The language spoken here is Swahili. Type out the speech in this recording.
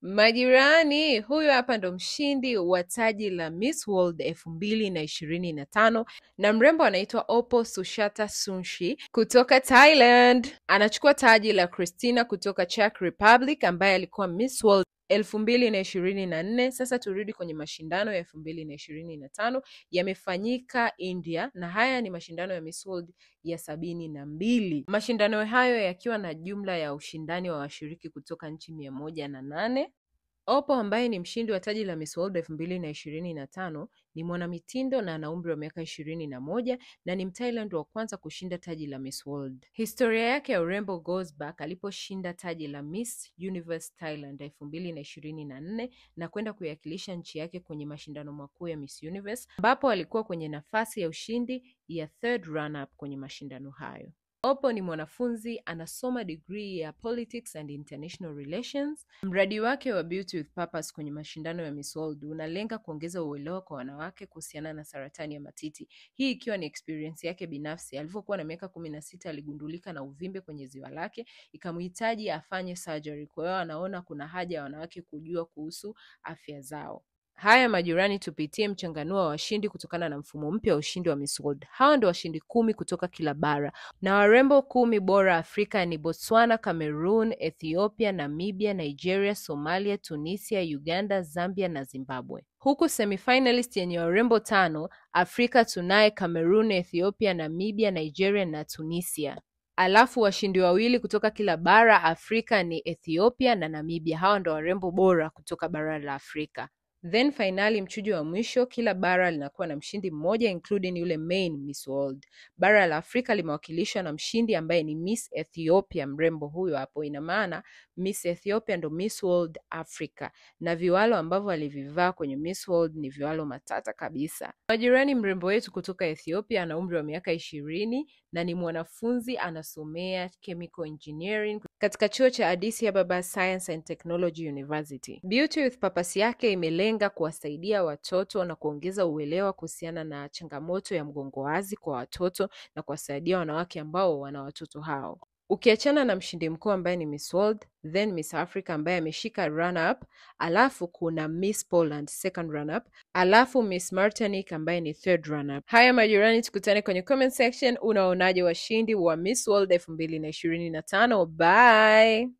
Majirani, huyu hapa ndo mshindi wa taji la Miss World 2025 na mrembo anaitwa Oppo Sushata Sunshi kutoka Thailand. Anachukua taji la Christina kutoka Czech Republic ambaye alikuwa Miss World 2024. Sasa turudi kwenye mashindano ya 2025 yamefanyika India, na haya ni mashindano ya Miss World ya 72. Mashindano hayo yakiwa na jumla ya ushindani wa washiriki kutoka nchi 108. Oppo ambaye ni mshindi wa taji la Miss World 2025 ni mwanamitindo na ana umri wa miaka 21 na ni Mthailand wa kwanza kushinda taji la Miss World. Historia yake ya urembo goes back aliposhinda taji la Miss Universe Thailand 2024 na kwenda kuiwakilisha nchi yake kwenye mashindano makuu ya Miss Universe, ambapo alikuwa kwenye nafasi ya ushindi ya third run-up kwenye mashindano hayo. Oppo ni mwanafunzi, anasoma degree ya Politics and International Relations. Mradi wake wa Beauty with Purpose kwenye mashindano ya Miss World unalenga kuongeza uelewa kwa wanawake kuhusiana na saratani ya matiti. Hii ikiwa ni experience yake binafsi. Alipokuwa na miaka 16 aligundulika na uvimbe kwenye ziwa lake, ikamhitaji afanye surgery. Kwa hiyo anaona kuna haja ya wanawake kujua kuhusu afya zao. Haya majirani, tupitie mchanganuo wa washindi kutokana na mfumo mpya wa ushindi wa Miss World. Hawa ndio washindi 10 kutoka kila bara, na warembo 10 bora Afrika ni Botswana, Cameroon, Ethiopia, Namibia, Nigeria, Somalia, Tunisia, Uganda, Zambia na Zimbabwe. Huku semifinalist yenye warembo 5 Afrika tunaye Cameroon, Ethiopia, Namibia, Nigeria na Tunisia. Alafu washindi 2 kutoka kila bara Afrika ni Ethiopia na Namibia. Hawa ndio warembo bora kutoka bara la Afrika. Then finali, mchujo wa mwisho, kila bara linakuwa na mshindi mmoja including yule main Miss World. Bara la Afrika limewakilishwa na mshindi ambaye ni Miss Ethiopia, mrembo huyo hapo. Ina maana Miss Ethiopia ndo Miss World Africa, na viwalo ambavyo alivivaa kwenye Miss World ni viwalo matata kabisa. Majirani, mrembo wetu kutoka Ethiopia ana umri wa miaka 20 na ni mwanafunzi, anasomea chemical engineering katika chuo cha Addis Ababa Science and Technology University. Beauty with Purpose yake imelenga kuwasaidia watoto na kuongeza uelewa kuhusiana na changamoto ya mgongo wazi kwa watoto na kuwasaidia wanawake ambao wana watoto hao. Ukiachana na mshindi mkuu ambaye ni Miss World, then Miss Africa ambaye ameshika run up, alafu kuna Miss Poland second run up, alafu Miss Martinique ambaye ni third run up. Haya majirani, tukutane kwenye comment section. Unaonaje washindi wa Miss World 2025? Bye.